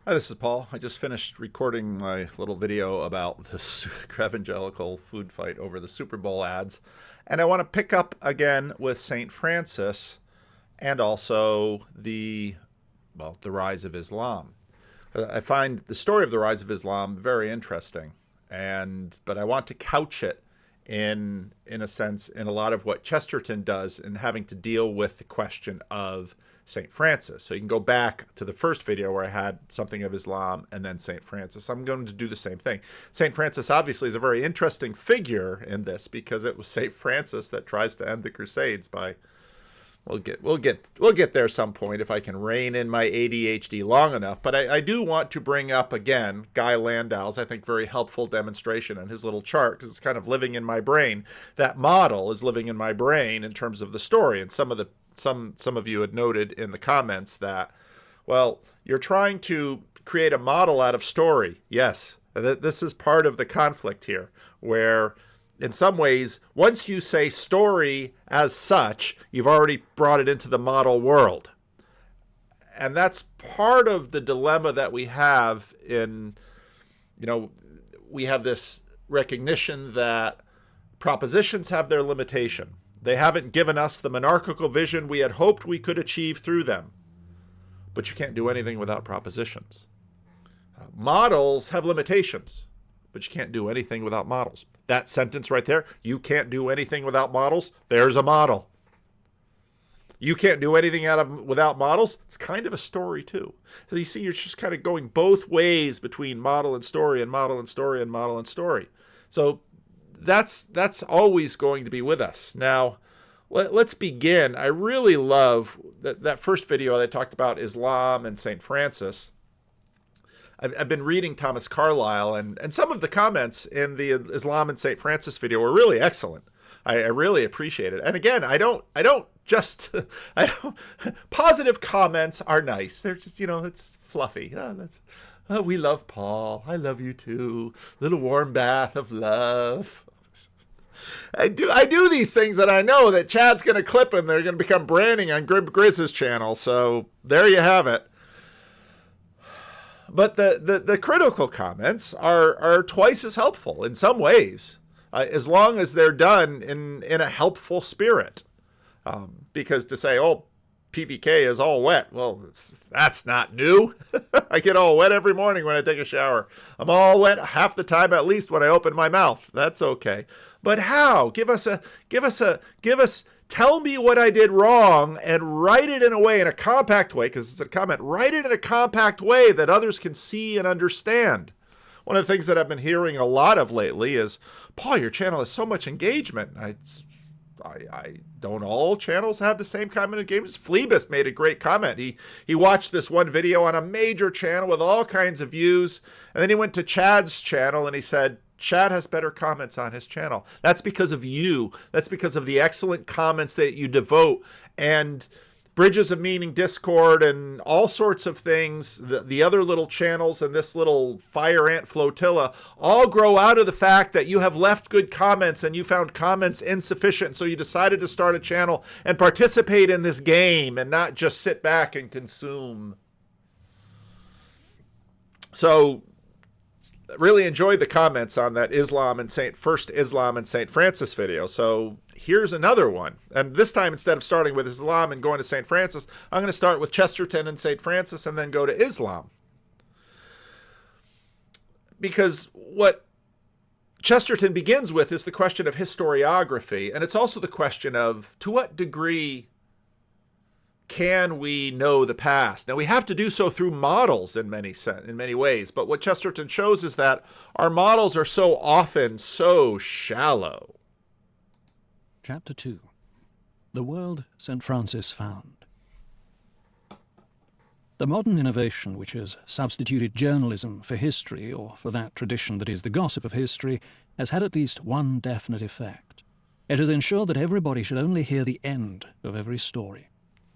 Hi, this is Paul. I just finished recording my little video about the evangelical food fight over the Super Bowl ads. And I want to pick up again with St. Francis and also the rise of Islam. I find the story of the rise of Islam very interesting, but I want to couch it in a sense in a lot of what Chesterton does in having to deal with the question of St. Francis. So you can go back to the first video where I had something of Islam and then St. Francis. I'm going to do the same thing. St. Francis obviously is a very interesting figure in this because it was St. Francis that tries to end the Crusades by we'll get there some point if I can rein in my ADHD long enough. But I do want to bring up again Guy Landau's, I think, very helpful demonstration on his little chart because it's kind of living in my brain. That model is living in my brain in terms of the story. And some of you had noted in the comments that, well, you're trying to create a model out of story. Yes, this is part of the conflict here, where in some ways, once you say story as such, you've already brought it into the model world. And that's part of the dilemma that we have we have this recognition that propositions have their limitation. They haven't given us the monarchical vision we had hoped we could achieve through them. But you can't do anything without propositions. Models have limitations, but you can't do anything without models. That sentence right there, you can't do anything without models, there's a model. You can't do anything without models, it's kind of a story too. So you see, you're just kind of going both ways between model and story and model and story and model and story. So that's always going to be with us. Now, let's begin. I really love that first video that talked about Islam and St. Francis. I've been reading Thomas Carlyle, and some of the comments in the Islam and St. Francis video were really excellent. I really appreciate it. And again, I don't positive comments are nice. They're just, it's fluffy. We love Paul. I love you too. Little warm bath of love. I do these things that I know that Chad's going to clip and they're going to become branding on Grizz's channel. So there you have it. But the critical comments are twice as helpful in some ways, as long as they're done in a helpful spirit. Because to say, oh, PVK is all wet, well, that's not new. I get all wet every morning when I take a shower. I'm all wet half the time at least when I open my mouth. That's okay. But how? Tell me what I did wrong and write it in a compact way, because it's a comment, write it in a compact way that others can see and understand. One of the things that I've been hearing a lot of lately is, Paul, your channel has so much engagement. I don't all channels have the same kind of engagement. Fleabus made a great comment. He watched this one video on a major channel with all kinds of views, and then he went to Chad's channel and he said, Chad has better comments on his channel. That's because of you. That's because of the excellent comments that you devote, and Bridges of Meaning Discord and all sorts of things, the other little channels and this little fire ant flotilla all grow out of the fact that you have left good comments and you found comments insufficient. So you decided to start a channel and participate in this game and not just sit back and consume. So really enjoyed the comments on that first Islam and St. Francis video. So here's another one. And this time, instead of starting with Islam and going to St. Francis, I'm going to start with Chesterton and St. Francis and then go to Islam. Because what Chesterton begins with is the question of historiography. And it's also the question of, to what degree can we know the past? Now, we have to do so through models in many ways, but what Chesterton shows is that our models are so often so shallow. Chapter 2. The World St. Francis Found. The modern innovation which has substituted journalism for history, or for that tradition that is the gossip of history, has had at least one definite effect. It has ensured that everybody should only hear the end of every story.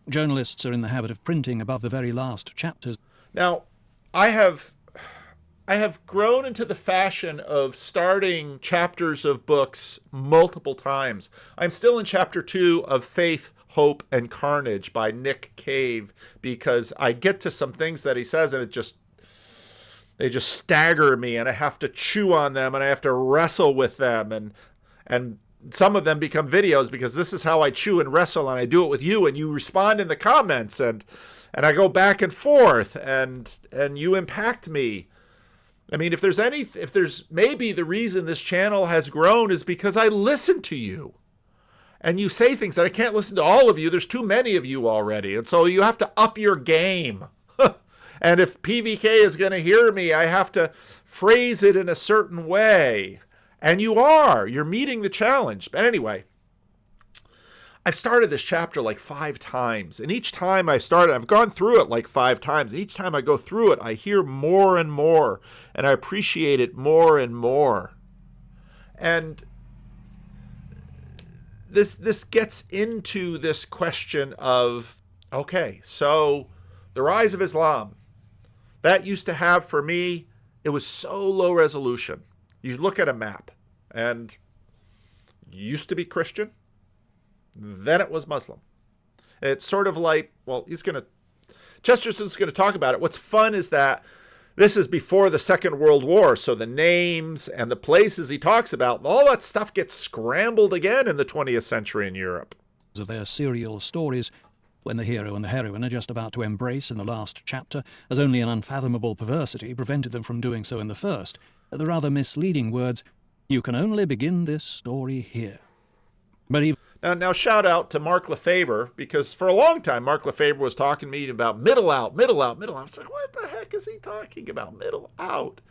Journalists are in the habit of printing above the very last chapters. Now, I have grown into the fashion of starting chapters of books multiple times. I'm still in chapter 2 of Faith, Hope, and Carnage by Nick Cave, because I get to some things that he says and it just They just stagger me, and I have to chew on them, and I have to wrestle with them, and some of them become videos because this is how I chew and wrestle, and I do it with you, and you respond in the comments, and I go back and forth, and you impact me. I mean, if there's maybe the reason this channel has grown is because I listen to you. And you say things that I can't listen to all of you. There's too many of you already. And so you have to up your game. And if PVK is going to hear me, I have to phrase it in a certain way. And you're meeting the challenge. But anyway, I've started this chapter like 5 times. And each time I've gone through it like 5 times. And each time I go through it, I hear more and more. And I appreciate it more and more. And this gets into this question of, okay, so the rise of Islam, that used to have, for me, it was so low resolution. You look at a map, and it used to be Christian, then it was Muslim. It's sort of like, well, Chesterton's going to talk about it. What's fun is that this is before the Second World War, so the names and the places he talks about, all that stuff gets scrambled again in the 20th century in Europe. Of their serial stories, when the hero and the heroine are just about to embrace in the last chapter, as only an unfathomable perversity prevented them from doing so in the first, the rather misleading words, "You can only begin this story here." But even Now shout out to Mark Lefebvre, because for a long time Mark Lefebvre was talking to me about middle out. I was like, what the heck is he talking about, middle out?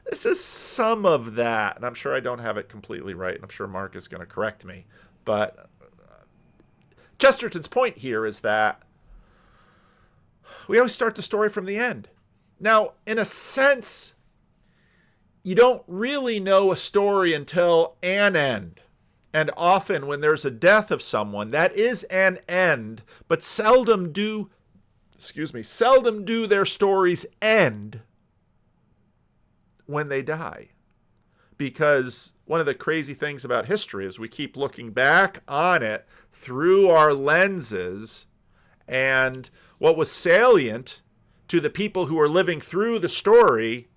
This is some of that, and I'm sure I don't have it completely right, and I'm sure Mark is going to correct me. But Chesterton's point here is that we always start the story from the end. Now, in a sense, you don't really know a story until an end. And often when there's a death of someone, that is an end, but seldom do their stories end when they die. Because one of the crazy things about history is we keep looking back on it through our lenses, and what was salient to the people who are living through the story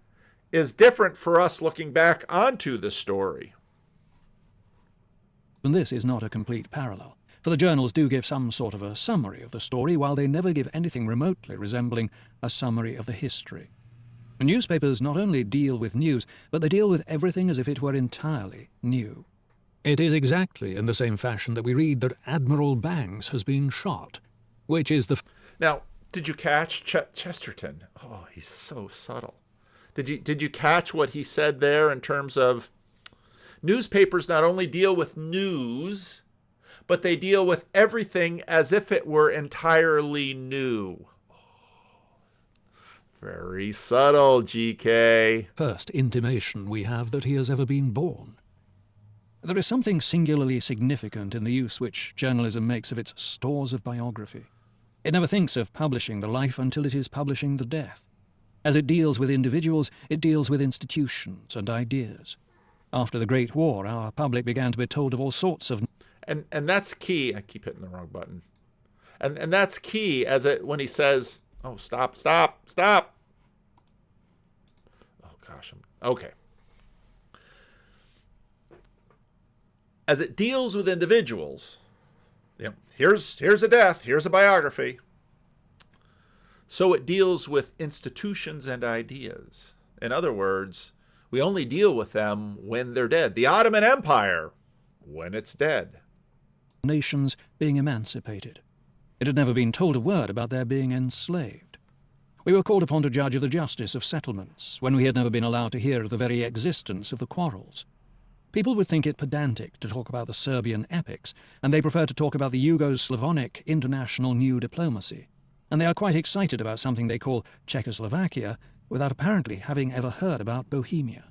is different for us looking back onto the story. And this is not a complete parallel, for the journals do give some sort of a summary of the story, while they never give anything remotely resembling a summary of the history. The newspapers not only deal with news, but they deal with everything as if it were entirely new. It is exactly in the same fashion that we read that Admiral Banks has been shot, which is the... Now, did you catch Chesterton? Oh, he's so subtle. Did you catch what he said there in terms of newspapers not only deal with news, but they deal with everything as if it were entirely new. Very subtle, GK. first intimation we have that he has ever been born. There is something singularly significant in the use which journalism makes of its stores of biography. It never thinks of publishing the life until it is publishing the death. As it deals with individuals, it deals with institutions and ideas. After the Great War, our public began to be told of all sorts of... And that's key. I keep hitting the wrong button. And that's key when he says, oh, stop. Oh, gosh. Okay. As it deals with individuals, here's a death, here's a biography. So it deals with institutions and ideas. In other words, we only deal with them when they're dead. The Ottoman Empire, when it's dead. Nations being emancipated. It had never been told a word about their being enslaved. We were called upon to judge of the justice of settlements, when we had never been allowed to hear of the very existence of the quarrels. People would think it pedantic to talk about the Serbian epics, and they prefer to talk about the Yugo-Slavonic international new diplomacy. And they are quite excited about something they call Czechoslovakia, without apparently having ever heard about Bohemia.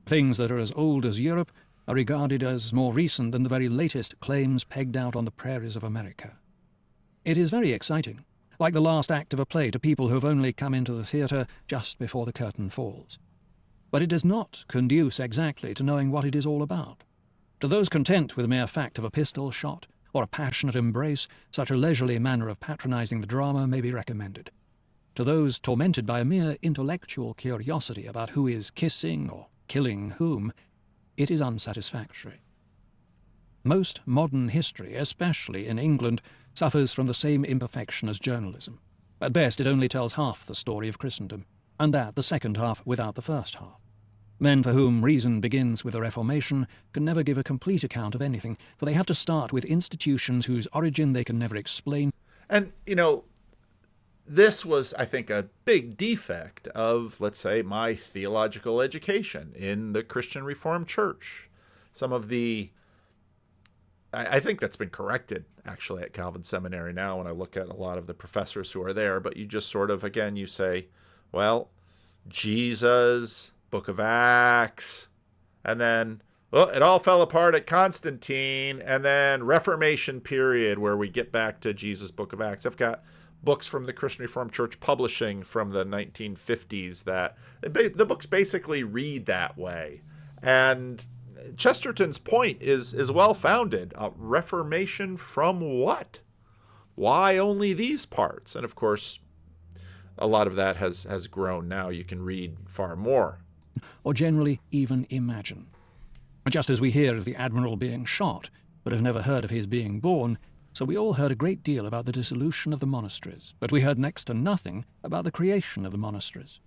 Things that are as old as Europe are regarded as more recent than the very latest claims pegged out on the prairies of America. It is very exciting, like the last act of a play to people who have only come into the theatre just before the curtain falls. But it does not conduce exactly to knowing what it is all about. To those content with the mere fact of a pistol shot or a passionate embrace, such a leisurely manner of patronizing the drama may be recommended. to those tormented by a mere intellectual curiosity about who is kissing or killing whom, it is unsatisfactory. Most modern history, especially in England, suffers from the same imperfection as journalism. At best, it only tells half the story of Christendom, and that the second half without the first half. Men for whom reason begins with the Reformation can never give a complete account of anything, for they have to start with institutions whose origin they can never explain. And, this was, I think, a big defect of, let's say, my theological education in the Christian Reformed Church. Some of I think that's been corrected, actually, at Calvin Seminary now when I look at a lot of the professors who are there. But you just sort of, again, you say, well, Jesus, Book of Acts, and then, well, it all fell apart at Constantine, and then Reformation period where we get back to Jesus, Book of Acts. I've got books from the Christian Reformed Church Publishing from the 1950s that the books basically read that way. And Chesterton's point is well-founded. Reformation from what? Why only these parts? And of course, a lot of that has grown now. You can read far more. Or generally even imagine. Just as we hear of the admiral being shot, but have never heard of his being born, so we all heard a great deal about the dissolution of the monasteries, but we heard next to nothing about the creation of the monasteries.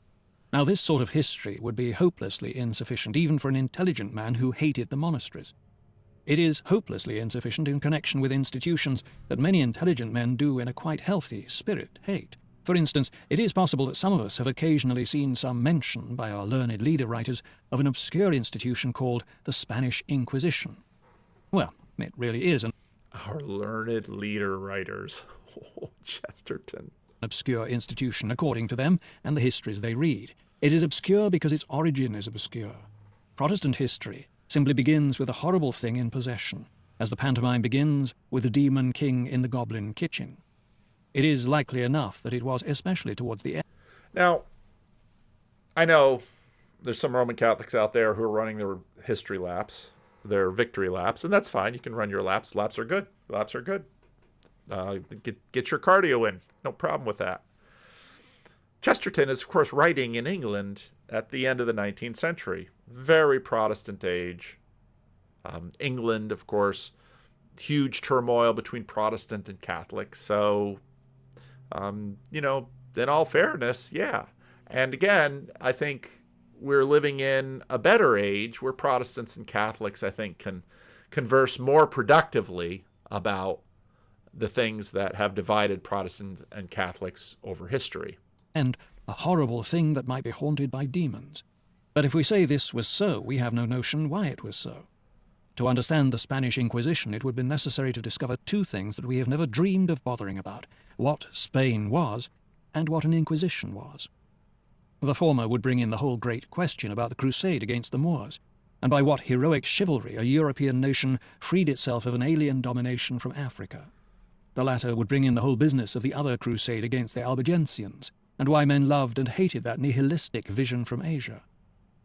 Now this sort of history would be hopelessly insufficient even for an intelligent man who hated the monasteries. It is hopelessly insufficient in connection with institutions that many intelligent men do in a quite healthy spirit hate. For instance, it is possible that some of us have occasionally seen some mention by our learned leader writers of an obscure institution called the Spanish Inquisition. Well, it really is an Our learned leader writers. Oh, Chesterton. obscure institution according to them and the histories they read. It is obscure because its origin is obscure. Protestant history simply begins with a horrible thing in possession, as the pantomime begins with the demon king in the goblin kitchen. It is likely enough that it was especially towards the end. Now, I know there's some Roman Catholics out there who are running their history laps, their victory laps, and that's fine. You can run your laps. Laps are good. Laps are good. Get your cardio in. No problem with that. Chesterton is, of course, writing in England at the end of the 19th century. Very Protestant age. England, of course, huge turmoil between Protestant and Catholic. So, in all fairness, yeah. And again, I think we're living in a better age where Protestants and Catholics, I think, can converse more productively about the things that have divided Protestants and Catholics over history. And a horrible thing that might be haunted by demons. But if we say this was so, we have no notion why it was so. To understand the Spanish Inquisition, it would be necessary to discover two things that we have never dreamed of bothering about: what Spain was, and what an Inquisition was. The former would bring in the whole great question about the crusade against the Moors, and by what heroic chivalry a European nation freed itself of an alien domination from Africa. The latter would bring in the whole business of the other crusade against the Albigensians, and why men loved and hated that nihilistic vision from Asia.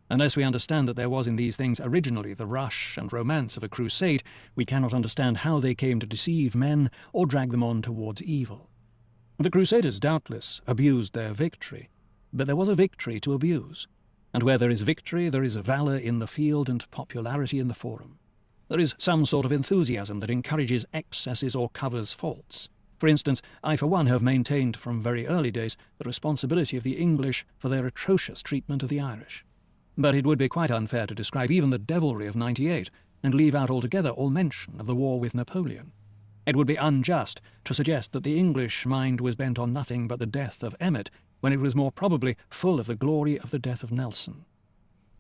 Unless we understand that there was in these things originally the rush and romance of a crusade, we cannot understand how they came to deceive men or drag them on towards evil. The Crusaders doubtless abused their victory, but there was a victory to abuse, and where there is victory there is valour in the field and popularity in the forum. There is some sort of enthusiasm that encourages excesses or covers faults. For instance, I for one have maintained from very early days the responsibility of the English for their atrocious treatment of the Irish. But it would be quite unfair to describe even the devilry of '98 and leave out altogether all mention of the war with Napoleon. It would be unjust to suggest that the English mind was bent on nothing but the death of Emmet, when it was more probably full of the glory of the death of Nelson.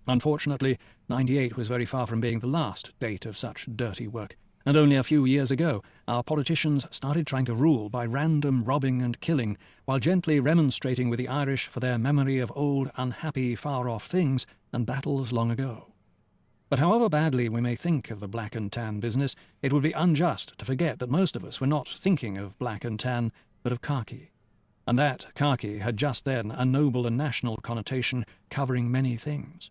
Unfortunately, '98 was very far from being the last date of such dirty work, and only a few years ago our politicians started trying to rule by random robbing and killing, while gently remonstrating with the Irish for their memory of old, unhappy, far-off things and battles long ago. But however badly we may think of the black and tan business, it would be unjust to forget that most of us were not thinking of black and tan, but of khaki. And that khaki had just then a noble and national connotation covering many things.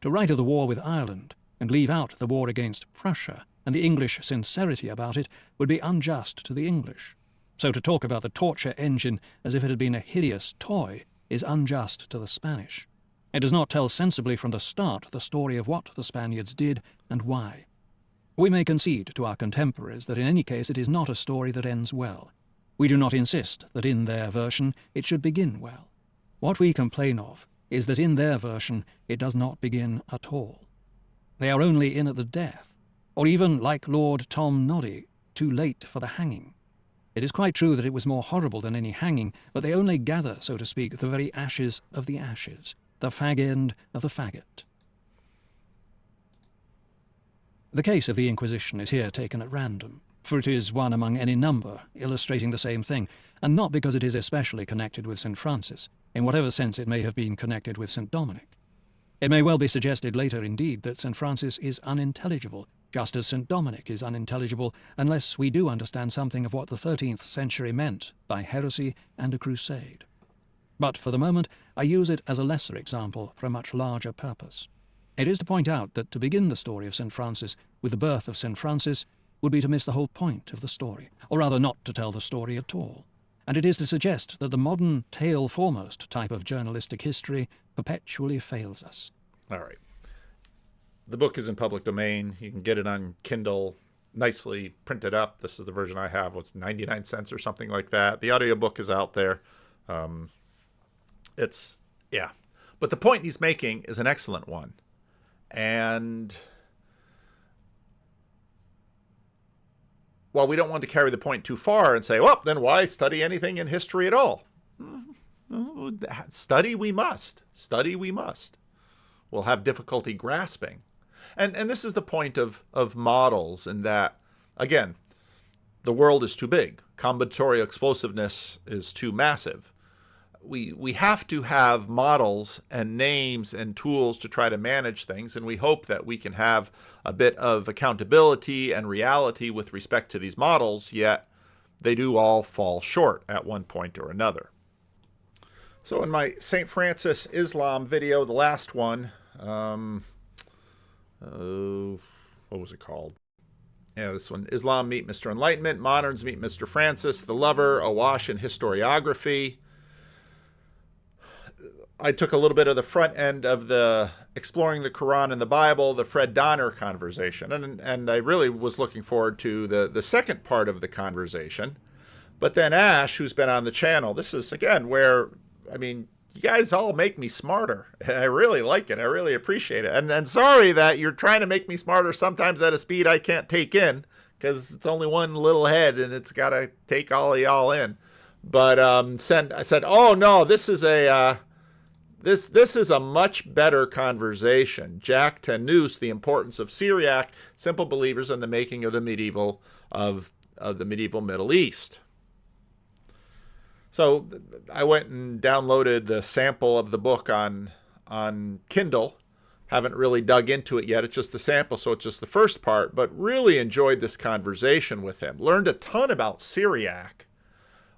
To write of the war with Ireland and leave out the war against Prussia and the English sincerity about it would be unjust to the English. So to talk about the torture engine as if it had been a hideous toy is unjust to the Spanish. It does not tell sensibly from the start the story of what the Spaniards did and why. We may concede to our contemporaries that in any case it is not a story that ends well. We do not insist that in their version it should begin well. What we complain of is that in their version it does not begin at all. They are only in at the death, or even, like Lord Tom Noddy, too late for the hanging. It is quite true that it was more horrible than any hanging, but they only gather, so to speak, the very ashes of the ashes, the fag end of the faggot. The case of the Inquisition is here taken at random, for it is one among any number illustrating the same thing, and not because it is especially connected with St. Francis, in whatever sense it may have been connected with St. Dominic. It may well be suggested later, indeed, that St. Francis is unintelligible, just as St. Dominic is unintelligible, unless we do understand something of what the 13th century meant by heresy and a crusade. But for the moment, I use it as a lesser example for a much larger purpose. It is to point out that to begin the story of St. Francis with the birth of St. Francis would be to miss the whole point of the story, or rather not to tell the story at all. And it is to suggest that the modern tail-foremost type of journalistic history perpetually fails us. All right. The book is in public domain. You can get it on Kindle, nicely printed up. This is the version I have. What's 99 cents or something like that. The audiobook is out there. But the point he's making is an excellent one. And while we don't want to carry the point too far and say, well, then why study anything in history at all? Study we must. Study we must. We'll have difficulty grasping. And this is the point of models, in that, again, the world is too big. Combinatorial explosiveness is too massive. We have to have models and names and tools to try to manage things, and we hope that we can have a bit of accountability and reality with respect to these models, yet they do all fall short at one point or another. So in my St. Francis Islam video, the last one, what was it called? Yeah, this one, Islam Meet Mr. Enlightenment, Moderns Meet Mr. Francis, The Lover, Awash in Historiography. I took a little bit of the front end of the Exploring the Quran and the Bible, the Fred Donner conversation, and I really was looking forward to the second part of the conversation. But then Ash, who's been on the channel, this is, again, where, I mean, you guys all make me smarter. I really like it. I really appreciate it. And sorry that you're trying to make me smarter sometimes at a speed I can't take in, because it's only one little head and it's got to take all of y'all in. But I said, oh, no, this is a... This is a much better conversation. Jack Tannous, The Importance of Syriac, Simple Believers and the Making of the Medieval Middle East. So I went and downloaded the sample of the book on Kindle. Haven't really dug into it yet. It's just the sample, so it's just the first part, but really enjoyed this conversation with him. Learned a ton about Syriac,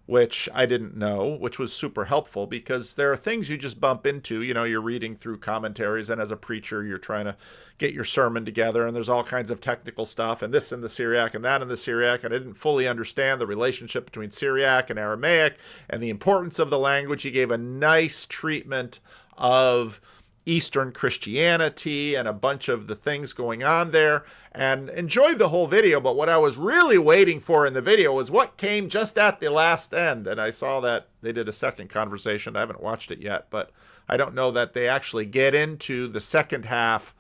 which I didn't know, which was super helpful, because there are things you just bump into. You know, you're reading through commentaries, and as a preacher, you're trying to get your sermon together, and there's all kinds of technical stuff, and this in the Syriac, and that in the Syriac, and I didn't fully understand the relationship between Syriac and Aramaic, and the importance of the language. He gave a nice treatment of Eastern Christianity and a bunch of the things going on there, and enjoyed the whole video. But what I was really waiting for in the video was what came just at the last end. And I saw that they did a second conversation. I haven't watched it yet, but I don't know that they actually get into the second half,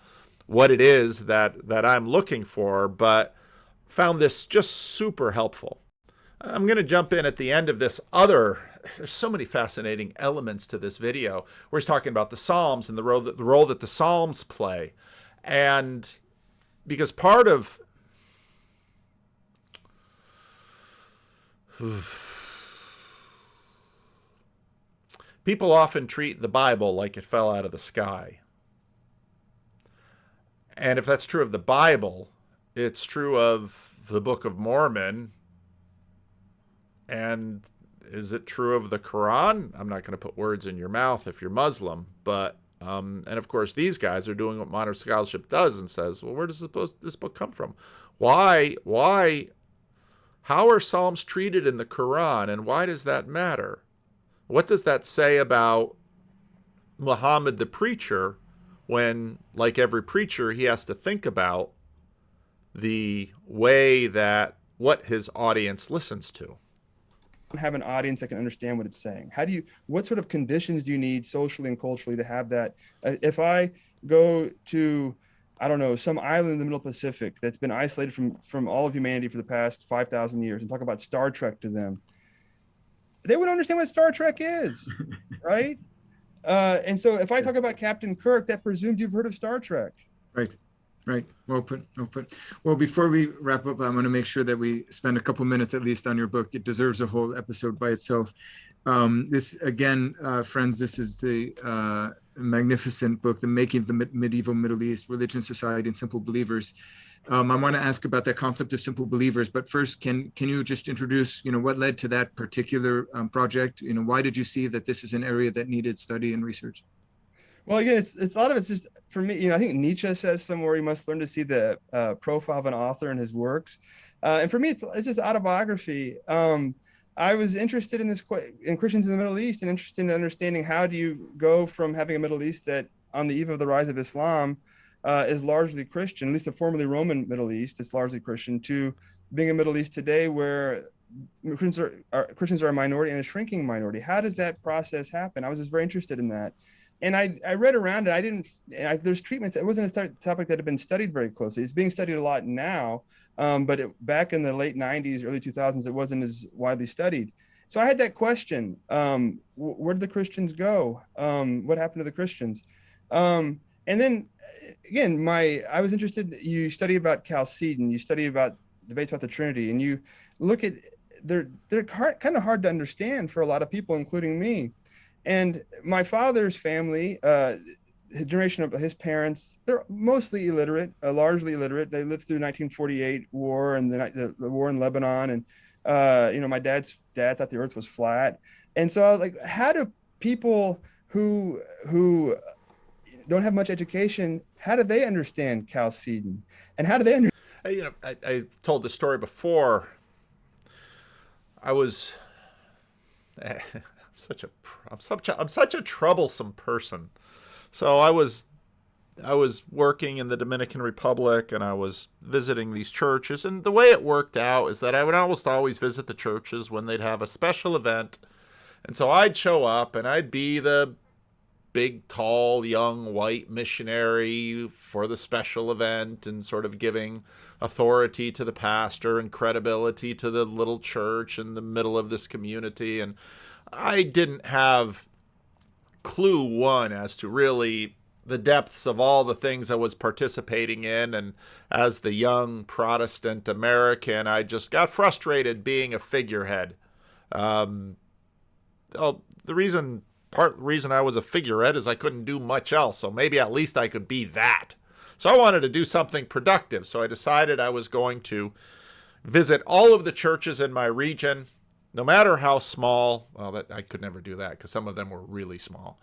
what it is that I'm looking for, but found this just super helpful. I'm going to jump in at the end of this other. There's so many fascinating elements to this video where he's talking about the Psalms and the role that the Psalms play. And because part of people often treat the Bible like it fell out of the sky. And if that's true of the Bible, it's true of the Book of Mormon. And is it true of the Quran? I'm not going to put words in your mouth if you're Muslim, but and of course these guys are doing what modern scholarship does and says, well, where does this book come from? Why How are Psalms treated in the Quran, and why does that matter? What does that say about Muhammad the preacher when, like every preacher, he has to think about the way that what his audience listens to? Have an audience that can understand what it's saying. What sort of conditions do you need socially and culturally to have that? If I go to, I don't know, some island in the middle Pacific that's been isolated from all of humanity for the past 5,000 years and talk about Star Trek to them, they wouldn't understand what Star Trek is, right? And so if I talk about Captain Kirk, that presumes you've heard of Star Trek. Right. Right. Well put. Well put. Well, before we wrap up, I'm going to make sure that we spend a couple minutes at least on your book. It deserves a whole episode by itself. This, again, friends, this is the magnificent book, The Making of the Medieval Middle East, Religion, Society, and Simple Believers. I want to ask about that concept of simple believers, but first, can you just introduce, what led to that particular project? Why did you see that this is an area that needed study and research? Well, again, it's a lot of it's just, for me, I think Nietzsche says somewhere you must learn to see the profile of an author and his works. And for me, it's just autobiography. I was interested in Christians in the Middle East, and interested in understanding how do you go from having a Middle East that on the eve of the rise of Islam is largely Christian, at least the formerly Roman Middle East, it's largely Christian, to being a Middle East today where Christians are a minority and a shrinking minority. How does that process happen? I was just very interested in that. And I read around it. There's treatments. It wasn't a topic that had been studied very closely. It's being studied a lot now, but back in the late 90s, early 2000s, it wasn't as widely studied. So I had that question, where did the Christians go? What happened to the Christians? And then, again, I was interested, you study about Chalcedon, you study about debates about the Trinity, and you look at, they're kind of hard to understand for a lot of people, including me. And my father's family, his generation of his parents, they're mostly illiterate, largely illiterate. They lived through 1948 war and the war in Lebanon. And, my dad's dad thought the earth was flat. And so I was like, how do people who don't have much education, how do they understand Chalcedon? And how do they understand? I told the story before. I'm such a troublesome person. So I was working in the Dominican Republic, and I was visiting these churches, and the way it worked out is that I would almost always visit the churches when they'd have a special event. And so I'd show up and I'd be the big, tall, young, white missionary for the special event, and sort of giving authority to the pastor and credibility to the little church in the middle of this community. And I didn't have clue one as to really the depths of all the things I was participating in. And as the young Protestant American, I just got frustrated being a figurehead. The reason I was a figurehead is I couldn't do much else. So maybe at least I could be that. So I wanted to do something productive. So I decided I was going to visit all of the churches in my region, no matter how small. Well, I could never do that because some of them were really small.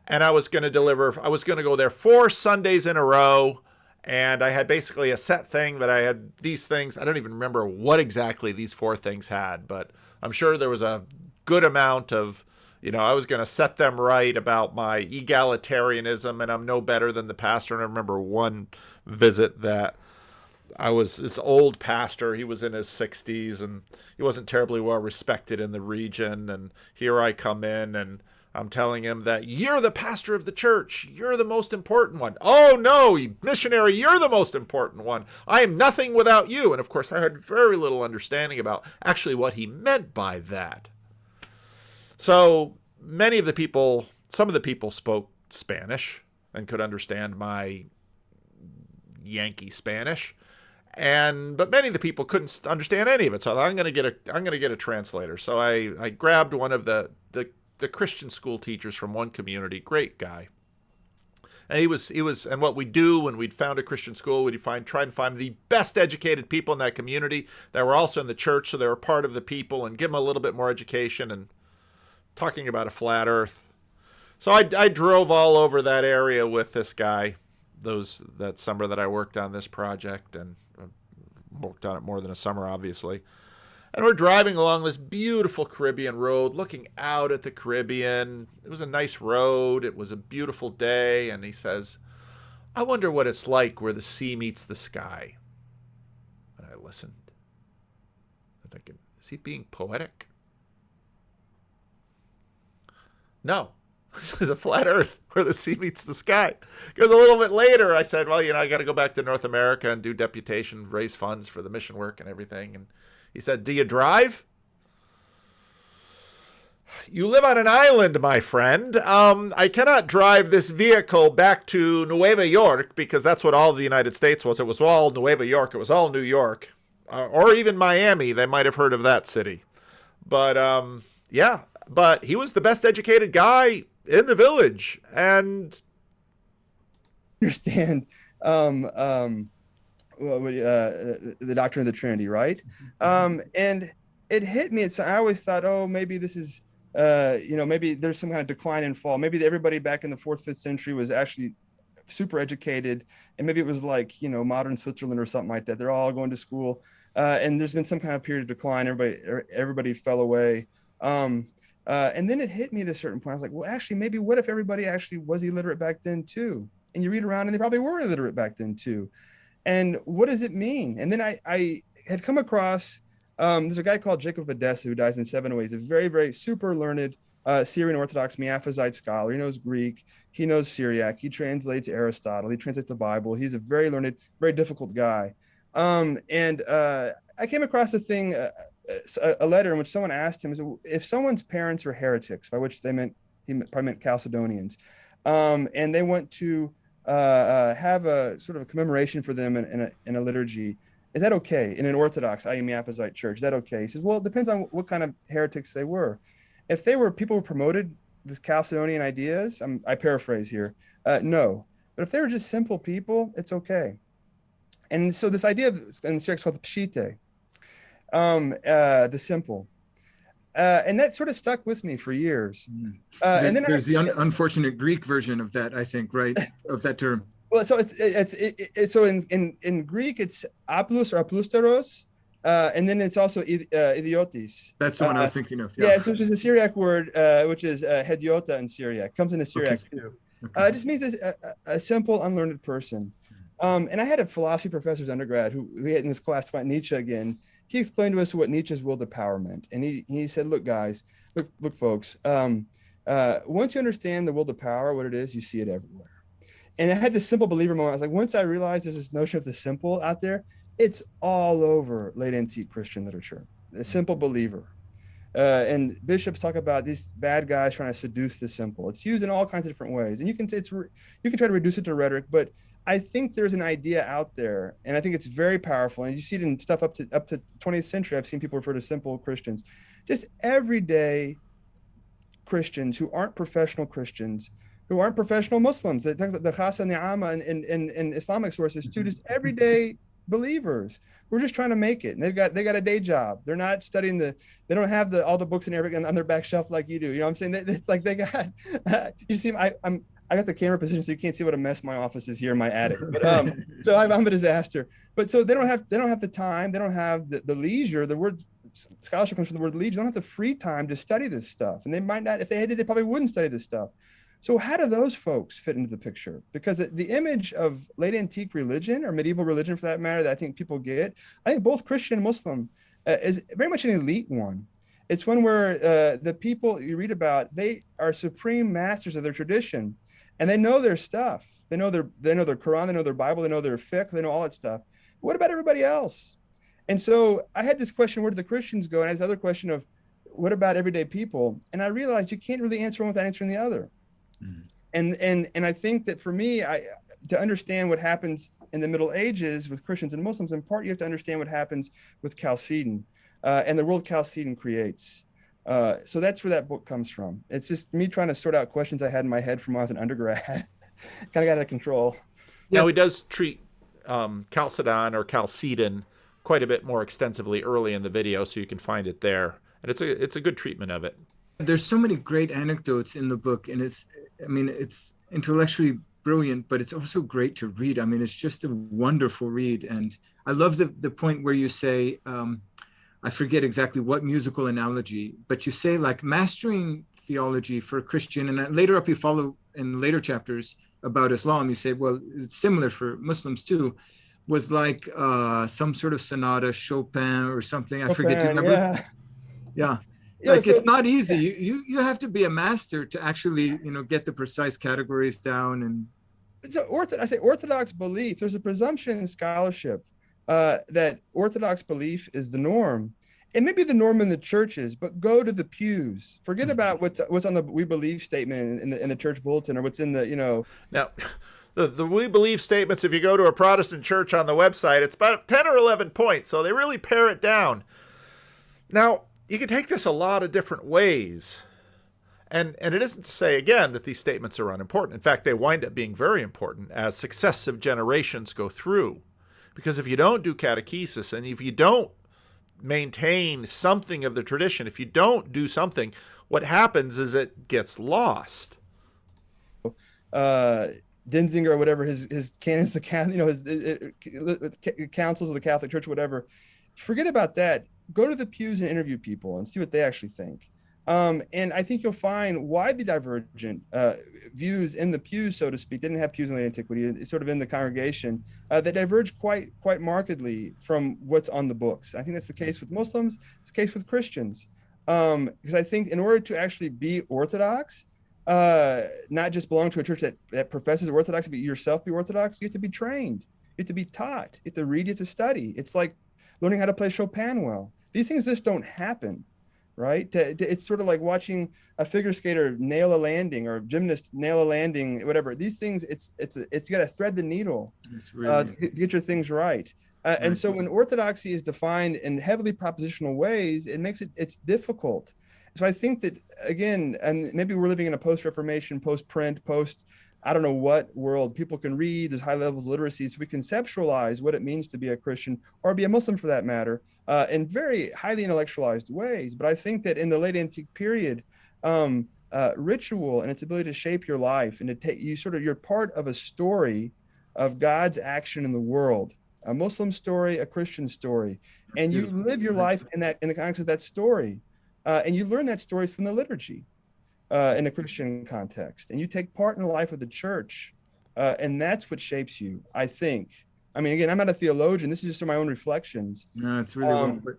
And I was going to go there 4 Sundays in a row. And I had basically a set thing that I had these things. I don't even remember what exactly these 4 things had, but I'm sure there was a good amount of, I was going to set them right about my egalitarianism, and I'm no better than the pastor. And I remember one visit that this old pastor, he was in his 60s, and he wasn't terribly well respected in the region. And here I come in, and I'm telling him that you're the pastor of the church. You're the most important one. Oh, no, missionary, you're the most important one. I am nothing without you. And of course, I had very little understanding about actually what he meant by that. So some of the people spoke Spanish and could understand my Yankee Spanish. But many of the people couldn't understand any of it. So I'm going to get a translator. So I grabbed one of the Christian school teachers from one community, great guy. And he was, and what we do when we'd found a Christian school, we'd try and find the best educated people in that community that were also in the church, so they were part of the people, and give them a little bit more education and talking about a flat earth. So I drove all over that area with this guy, that summer that I worked on this project, and worked on it more than a summer, obviously. And we're driving along this beautiful Caribbean road, looking out at the Caribbean. It was a nice road. It was a beautiful day. And he says, I wonder what it's like where the sea meets the sky. And I listened. I'm thinking, is he being poetic? No. There's a flat earth where the sea meets the sky. Because a little bit later, I said, well, I got to go back to North America and do deputation, raise funds for the mission work and everything. And he said, do you drive? You live on an island, my friend. I cannot drive this vehicle back to Nueva York, because that's what all the United States was. It was all Nueva York. It was all New York. Or even Miami. They might have heard of that city. But, yeah. But he was the best educated guy in the village. And understand the doctrine of the Trinity, right? And it hit me. I always thought, oh, maybe this is, maybe there's some kind of decline and fall. Maybe everybody back in the 4th, 5th century was actually super educated, and maybe it was like, modern Switzerland or something like that. They're all going to school, and there's been some kind of period of decline. Everybody fell away. And then it hit me at a certain point. I was like, well, actually, maybe what if everybody actually was illiterate back then too? And you read around and they probably were illiterate back then too. And what does it mean? And then I had come across, there's a guy called Jacob of Edessa who dies in 708. He's a very, very super learned Syrian Orthodox Miaphysite scholar. He knows Greek. He knows Syriac. He translates Aristotle. He translates the Bible. He's a very learned, very difficult guy. I came across a letter in which someone asked him if someone's parents are heretics, by which he probably meant Chalcedonians, and they want to have a sort of a commemoration for them in a liturgy. Is that okay in an Orthodox, i.e. Miaphysite church? Is that okay? He says, well, it depends on what kind of heretics they were. If they were people who promoted the Chalcedonian ideas, I paraphrase here, no. But if they were just simple people, it's okay. And so this idea in Syriac is called the pshite, the simple. And that sort of stuck with me for years. And then there's the unfortunate Greek version of that, I think, right? Of that term. Well, so it's so in Greek it's aplus or aplusteros, and then it's also idiotis. That's the one I was thinking of. Yeah, which is a Syriac word, which is hediota in Syriac. Comes into Syriac too. Okay. It just means a simple, unlearned person. And I had a philosophy professor's undergrad who we had in this class about Nietzsche again. He explained to us what Nietzsche's will to power meant, and he said, "Look, guys, look, folks. Once you understand the will to power, what it is, you see it everywhere." And I had this simple believer moment. I was like, once I realized there's this notion of the simple out there, it's all over late antique Christian literature. The simple believer. And bishops talk about these bad guys trying to seduce the simple. It's used in all kinds of different ways. And you can try to reduce it to rhetoric, but I think there's an idea out there, and I think it's very powerful. And you see it in stuff up to the 20th century. I've seen people refer to simple Christians, just everyday Christians who aren't professional Christians, who aren't professional Muslims. They talk about the Khasa Ni'ama in Islamic sources too, just everyday believers who are just trying to make it. And they got a day job. They're not studying they don't have all the books in Arabic on their back shelf like you do. You know what I'm saying? It's like they got, you see, I got the camera position so you can't see what a mess my office is here in my attic. But so I'm a disaster. But so they don't have the time, they don't have the leisure. The word scholarship comes from the word leisure. They don't have the free time to study this stuff. And they might not, if they had it, they probably wouldn't study this stuff. So how do those folks fit into the picture? Because the image of late antique religion, or medieval religion for that matter, that I think people get, I think both Christian and Muslim, is very much an elite one. It's one where the people you read about, they are supreme masters of their tradition, and they know their stuff. They know their Quran, they know their Bible, they know their fiqh, they know all that stuff. What about everybody else? And so I had this question, where do the Christians go? And I had this other question of, what about everyday people? And I realized you can't really answer one without answering the other. And I think that for me, to understand what happens in the Middle Ages with Christians and Muslims, in part, you have to understand what happens with Chalcedon and the world Chalcedon creates. So that's where that book comes from. It's just me trying to sort out questions I had in my head from when I was an undergrad. Kind of got out of control. Now, he does treat Chalcedon or Chalcedon quite a bit more extensively early in the video, so you can find it there. And it's a good treatment of it. There's so many great anecdotes in the book, and it's intellectually brilliant, but it's also great to read. I mean, it's just a wonderful read. And I love the point where you say, I forget exactly what musical analogy, but you say like mastering theology for a Christian, and later up you follow in later chapters about Islam, you say, well, it's similar for Muslims too, was like some sort of sonata, Chopin or something. I forget. Do you remember? Yeah. Yeah. Yeah, Like so it's not easy. You have to be a master to actually, get the precise categories down. And I say orthodox belief. There's a presumption in scholarship that orthodox belief is the norm. It may be the norm in the churches, but go to the pews. Forget about what's on the "we believe" statement in the church bulletin, or what's in the Now, the "we believe" statements, if you go to a Protestant church on the website, it's about 10 or 11 points, so they really pare it down. Now, you can take this a lot of different ways. And it isn't to say, again, that these statements are unimportant. In fact, they wind up being very important as successive generations go through. Because if you don't do catechesis, and if you don't maintain something of the tradition, if you don't do something, what happens is it gets lost. Denzinger or whatever, his canons, the his councils of the Catholic Church, whatever. Forget about that. Go to the pews and interview people and see what they actually think. And I think you'll find widely divergent views in the pews, so to speak. They didn't have pews in late antiquity. It's sort of in the congregation that diverge quite markedly from what's on the books. I think that's the case with Muslims. It's the case with Christians. Because I think in order to actually be Orthodox, not just belong to a church that professes Orthodoxy, but yourself be Orthodox, you have to be trained. You have to be taught. You have to read. You have to study. It's like learning how to play Chopin well. These things just don't happen. Right? It's sort of like watching a figure skater nail a landing, or a gymnast nail a landing, whatever. These things, it's got to thread the needle to get your things right. And so when orthodoxy is defined in heavily propositional ways, it makes it's difficult. So I think that, again, and maybe we're living in a post-Reformation, post-print, I don't know what world. People can read, there's high levels of literacy, so we conceptualize what it means to be a Christian, or be a Muslim for that matter, in very highly intellectualized ways. But I think that in the late antique period, ritual and its ability to shape your life and to take you you're part of a story of God's action in the world, a Muslim story, a Christian story, and you live your life in the context of that story, and you learn that story from the liturgy. In a Christian context, and you take part in the life of the church, and that's what shapes you, I think. I mean, again, I'm not a theologian. This is just my own reflections. No, it's really well, but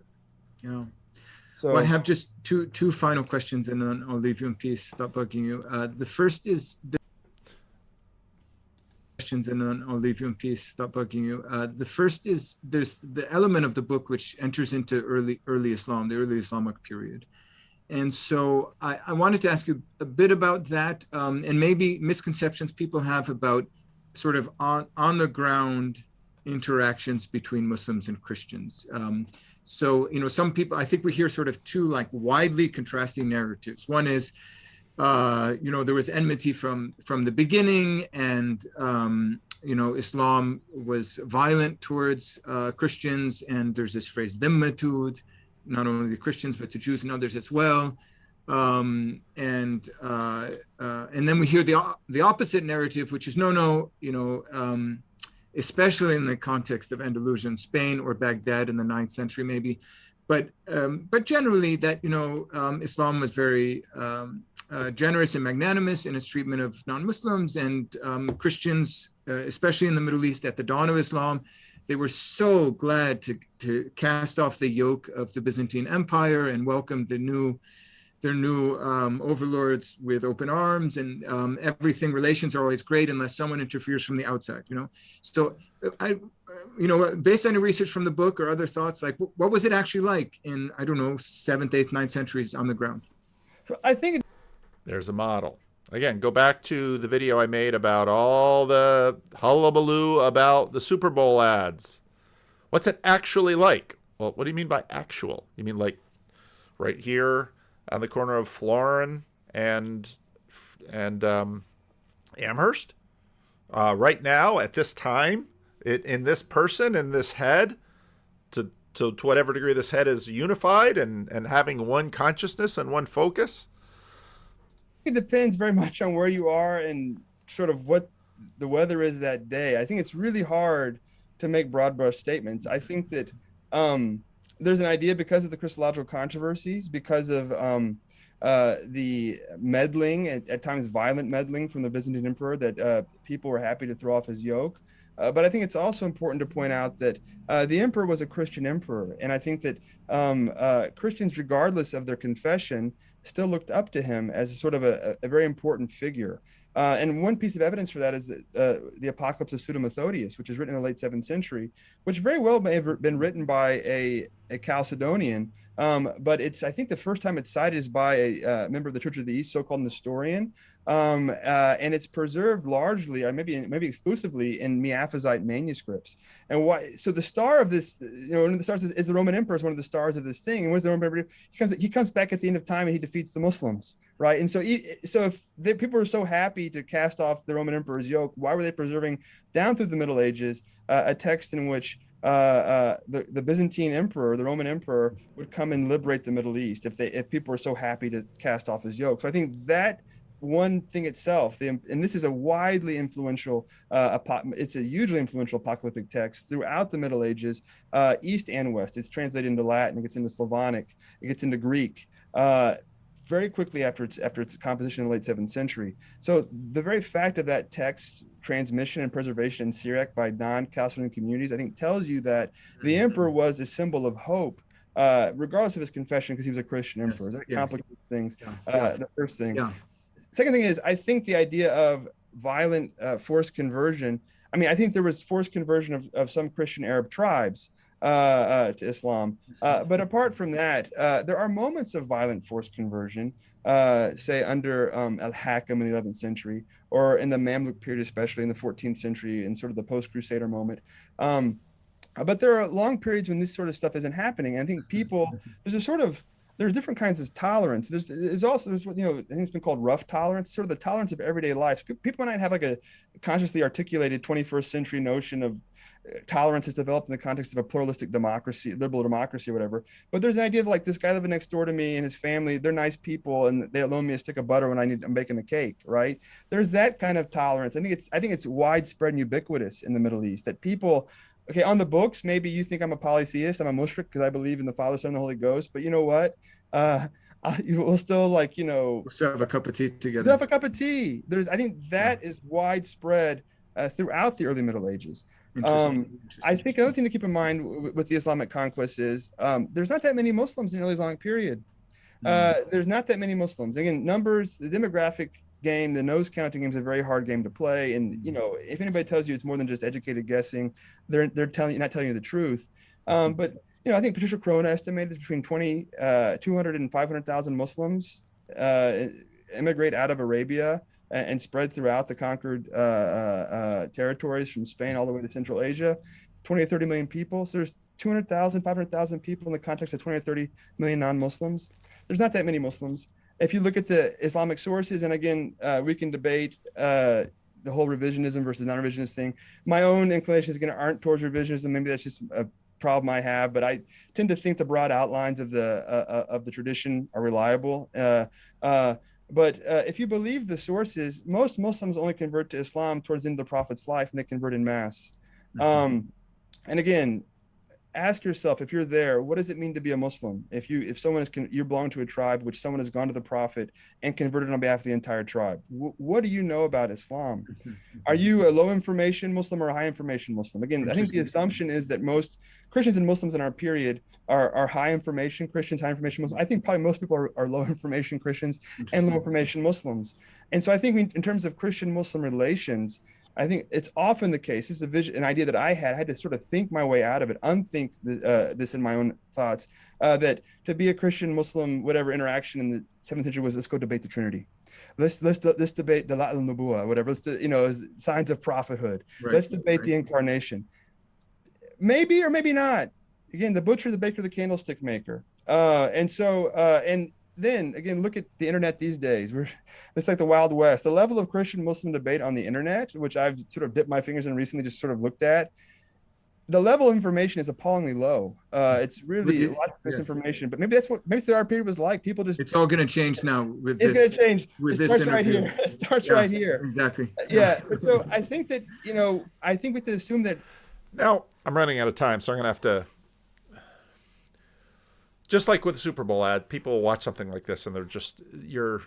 yeah. So I have just two final questions, and then I'll leave you in peace. Stop bugging you. The first is questions, and then I'll leave you in peace. Stop bugging you. The first is there's the element of the book which enters into early Islam, the early Islamic period. And so I wanted to ask you a bit about that, and maybe misconceptions people have about sort of on the ground interactions between Muslims and Christians. So, some people, I think we hear sort of two like widely contrasting narratives. One is, there was enmity from the beginning, and, Islam was violent towards Christians, and there's this phrase, dhimmatud, not only the Christians, but to Jews and others as well. And then we hear the opposite narrative, which is especially in the context of Andalusia, Spain, or Baghdad in the 9th century, maybe. But generally that, Islam was very generous and magnanimous in its treatment of non-Muslims, and Christians, especially in the Middle East at the dawn of Islam, they were so glad to cast off the yoke of the Byzantine Empire and welcome their new overlords with open arms, and relations are always great unless someone interferes from the outside. So based on your research from the book or other thoughts, like what was it actually like in 7th, 8th, 9th centuries on the ground? So I think there's a model. Again, go back to the video I made about all the hullabaloo about the Super Bowl ads. What's it actually like? Well, what do you mean by actual? You mean like right here on the corner of Florin and Amherst? Right now, at this time, in this person, in this head, to whatever degree this head is unified and having one consciousness and one focus? it depends very much on where you are and sort of what the weather is that day. I think it's really hard to make broad brush statements. I think that there's an idea because of the Christological controversies, because of the meddling, at times violent meddling from the Byzantine emperor, that people were happy to throw off his yoke. But I think it's also important to point out that the emperor was a Christian emperor. And I think that Christians, regardless of their confession, still looked up to him as sort of a very important figure. And one piece of evidence for that is the Apocalypse of Pseudo-Methodius, which is written in the late 7th century, which very well may have been written by a Chalcedonian. But it's, I think the first time it's cited is by a member of the Church of the East, so-called Nestorian. And it's preserved largely, or maybe exclusively, in Miaphysite manuscripts. And why? So the star of this, one of the stars is the Roman emperor, is one of the stars of this thing. And what does the Roman emperor do? He comes back at the end of time and he defeats the Muslims, right? And so if people were so happy to cast off the Roman emperor's yoke, why were they preserving down through the Middle Ages a text in which the Byzantine emperor, the Roman emperor, would come and liberate the Middle East if people were so happy to cast off his yoke? So I think that one thing itself, and this is a widely influential, it's a hugely influential apocalyptic text throughout the Middle Ages, East and West. It's translated into Latin, it gets into Slavonic, it gets into Greek, very quickly after its composition in the late 7th century. So the very fact of that text transmission and preservation in Syriac by non-Chalcedonian communities, I think, tells you that the emperor was a symbol of hope, regardless of his confession, because he was a Christian emperor. That complicates things. The first thing. Second thing is, I think the idea of violent forced conversion, I mean, I think there was forced conversion of some Christian Arab tribes to Islam. But apart from that, there are moments of violent forced conversion, say under Al-Hakam in the 11th century, or in the Mamluk period, especially in the 14th century, in sort of the post-Crusader moment. But there are long periods when this sort of stuff isn't happening. And I think there's different kinds of tolerance. There's also, I think it's been called rough tolerance, sort of the tolerance of everyday life. People might have like a consciously articulated 21st century notion of tolerance is developed in the context of a pluralistic democracy, liberal democracy, or whatever. But there's an idea of like, this guy living next door to me and his family, they're nice people, and they loan me a stick of butter when I'm baking a cake, right? There's that kind of tolerance. I think it's widespread and ubiquitous in the Middle East, that people, okay, on the books, maybe you think I'm a polytheist, I'm a mushrik because I believe in the Father, Son, and the Holy Ghost. But you know what? We'll still we'll still have a cup of tea together. We'll have a cup of tea. I think that is widespread throughout the early Middle Ages. I think another thing to keep in mind with the Islamic conquest is there's not that many Muslims in the early Islamic period. There's not that many Muslims. Again, numbers, the demographic game, the nose counting game is a very hard game to play. And if anybody tells you it's more than just educated guessing, they're not telling you the truth. But I think Patricia Crone estimated between 200 and 500,000 Muslims immigrate out of Arabia and spread throughout the conquered territories from Spain all the way to Central Asia, 20 or 30 million people. So there's 200,000, 500,000 people in the context of 20 or 30 million non-Muslims. There's not that many Muslims. If you look at the Islamic sources, and again, we can debate the whole revisionism versus non-revisionist thing. My own inclinations, again, aren't towards revisionism. Maybe that's just a problem I have, but I tend to think the broad outlines of the tradition are reliable. But if you believe the sources, most Muslims only convert to Islam towards the end of the Prophet's life, and they convert en masse. And again, ask yourself, if you're there, what does it mean to be a Muslim? If you belong to a tribe which someone has gone to the Prophet and converted on behalf of the entire tribe, what do you know about Islam? Are you a low information Muslim or a high information Muslim? Again, I think the assumption is that most Christians and Muslims in our period are high information Christians, high information Muslims. I think probably most people are low information Christians and low information Muslims. And so I think in terms of Christian-Muslim relations, I think it's often the case. This is an idea that I had to sort of think my way out of it, unthink this in my own thoughts, that to be a Christian, Muslim, whatever interaction in the 7th century was, let's go debate the Trinity. Let's debate the Dala'il al-Nubuwah, whatever. Signs of prophethood. Right. Let's debate the incarnation. Maybe or maybe not. Again, the butcher, the baker, the candlestick maker. And then again, look at the internet these days. It's like the Wild West. The level of Christian-Muslim debate on the internet, which I've sort of dipped my fingers in recently, just sort of looked at, the level of information is appallingly low. It's really a lot of misinformation. But maybe that's our period was like. People just. It's all going to change now with this. It's going to change. With this interview. Right here. It starts right here. Exactly. Yeah. So I think that I think we have to assume that. Now I'm running out of time, so I'm going to have to Just like with the Super Bowl ad, people will watch something like this and they're just, your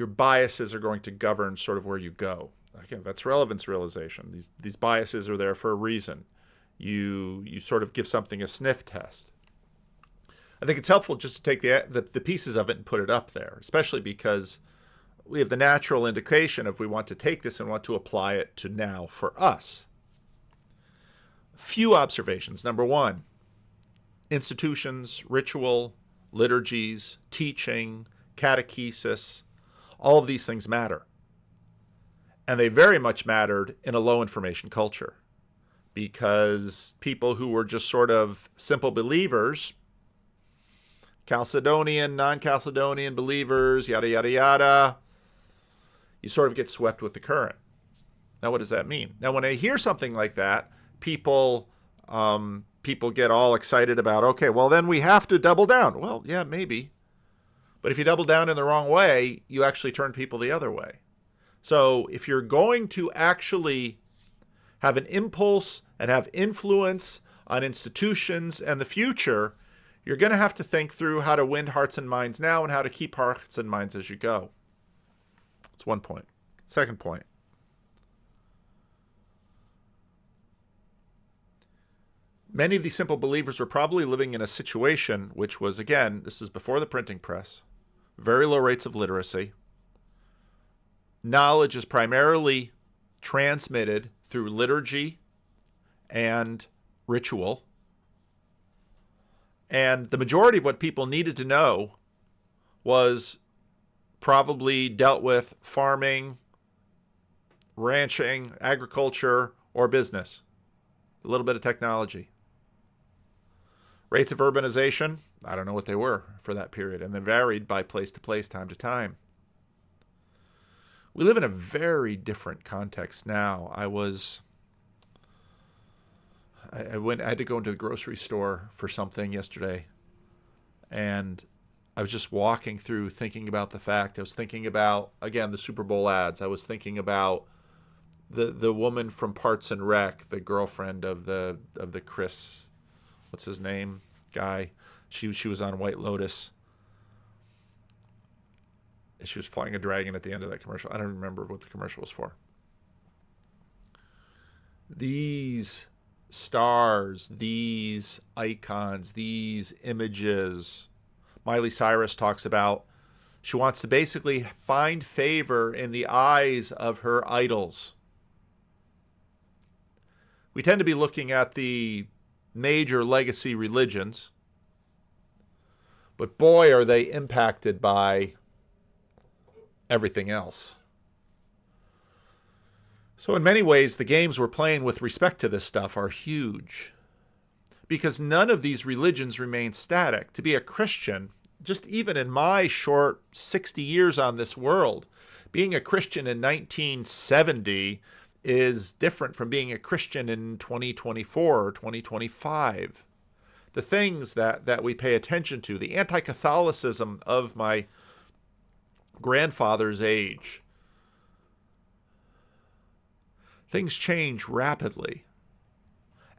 biases are going to govern sort of where you go. Again, that's relevance realization. These biases are there for a reason. You sort of give something a sniff test. I think it's helpful just to take the pieces of it and put it up there, especially because we have the natural indication if we want to take this and want to apply it to now for us. Few observations. Number one, institutions, ritual, liturgies, teaching, catechesis, all of these things matter. And they very much mattered in a low information culture, because people who were just sort of simple believers, Chalcedonian, non-Chalcedonian believers, yada, yada, yada, you sort of get swept with the current. Now, what does that mean? Now, when I hear something like that, people get all excited about, okay, well, then we have to double down. Well, yeah, maybe. But if you double down in the wrong way, you actually turn people the other way. So if you're going to actually have an impulse and have influence on institutions and the future, you're going to have to think through how to win hearts and minds now and how to keep hearts and minds as you go. That's one point. Second point. Many of these simple believers were probably living in a situation which was, again, this is before the printing press, very low rates of literacy. Knowledge is primarily transmitted through liturgy and ritual. And the majority of what people needed to know was probably dealt with farming, ranching, agriculture, or business. A little bit of technology. Rates of urbanization, I don't know what they were for that period, and they varied by place to place, time to time. We live in a very different context now. I had to go into the grocery store for something yesterday, and I was just walking through thinking about the fact. I was thinking about, again, the Super Bowl ads. I was thinking about the woman from Parks and Rec, the girlfriend of the Chris, what's his name, guy. She was on White Lotus. She was flying a dragon at the end of that commercial. I don't remember what the commercial was for. These stars, these icons, these images. Miley Cyrus talks about she wants to basically find favor in the eyes of her idols. We tend to be looking at the major legacy religions, but boy, are they impacted by everything else. So in many ways, the games we're playing with respect to this stuff are huge, because none of these religions remain static. To be a Christian, just even in my short 60 years on this world, being a Christian in 1970 is different from being a Christian in 2024 or 2025. The things that we pay attention to, the anti-Catholicism of my grandfather's age, things change rapidly.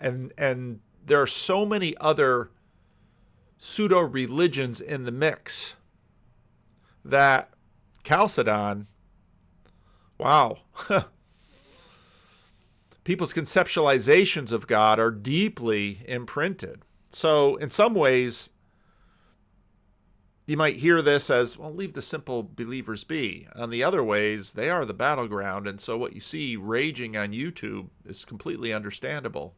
And there are so many other pseudo-religions in the mix that Chalcedon, wow, people's conceptualizations of God are deeply imprinted. So in some ways, you might hear this as, well, leave the simple believers be. On the other ways, they are the battleground, and so what you see raging on YouTube is completely understandable.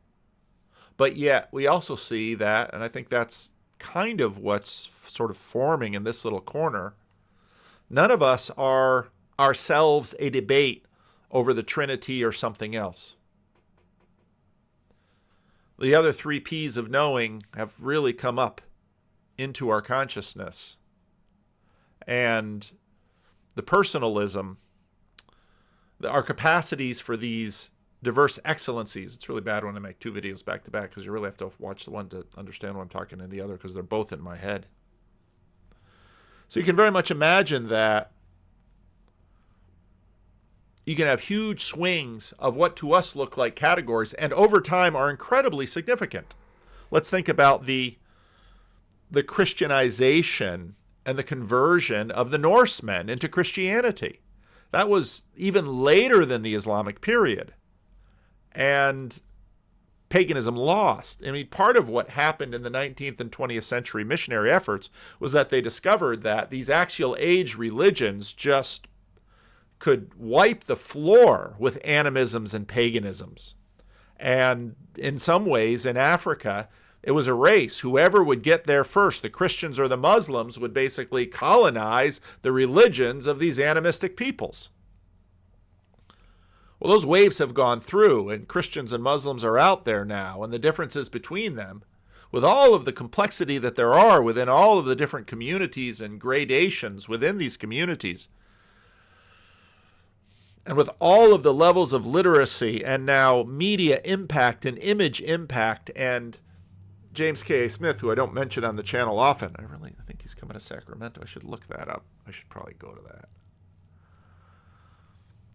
But yet, we also see that, and I think that's kind of what's sort of forming in this little corner, none of us are ourselves a debate over the Trinity or something else. The other three P's of knowing have really come up into our consciousness. And the personalism, our capacities for these diverse excellencies. It's really bad when I make two videos back to back, because you really have to watch the one to understand what I'm talking and the other, because they're both in my head. So you can very much imagine that you can have huge swings of what to us look like categories, and over time are incredibly significant. Let's think about the the Christianization and the conversion of the Norsemen into Christianity. That was even later than the Islamic period. And paganism lost. I mean, part of what happened in the 19th and 20th century missionary efforts was that they discovered that these axial age religions just could wipe the floor with animisms and paganisms. And in some ways, in Africa, it was a race. Whoever would get there first, the Christians or the Muslims, would basically colonize the religions of these animistic peoples. Well, those waves have gone through, and Christians and Muslims are out there now, and the differences between them, with all of the complexity that there are within all of the different communities and gradations within these communities, and with all of the levels of literacy and now media impact and image impact, and James K.A. Smith, who I don't mention on the channel often, I think he's coming to Sacramento. I should look that up. I should probably go to that.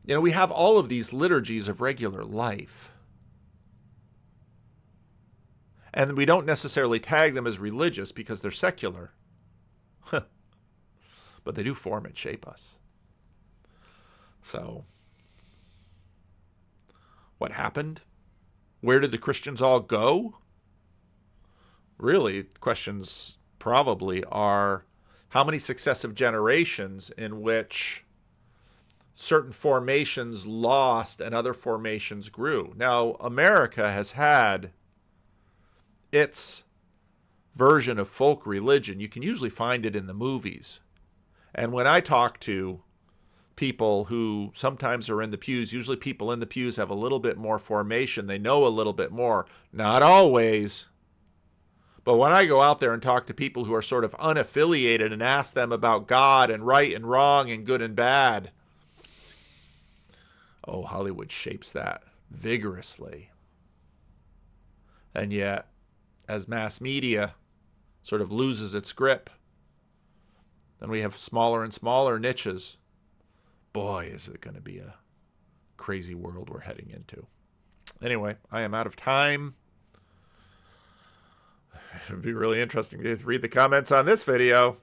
You know, we have all of these liturgies of regular life. And we don't necessarily tag them as religious because they're secular. But they do form and shape us. So, what happened? Where did the Christians all go? Really, questions probably are how many successive generations in which certain formations lost and other formations grew. Now, America has had its version of folk religion. You can usually find it in the movies. And when I talk to people who sometimes are in the pews, usually people in the pews have a little bit more formation. They know a little bit more. Not always. But when I go out there and talk to people who are sort of unaffiliated and ask them about God and right and wrong and good and bad, oh, Hollywood shapes that vigorously. And yet, as mass media sort of loses its grip, then we have smaller and smaller niches. Boy, is it going to be a crazy world we're heading into. Anyway, I am out of time. It'd be really interesting to read the comments on this video.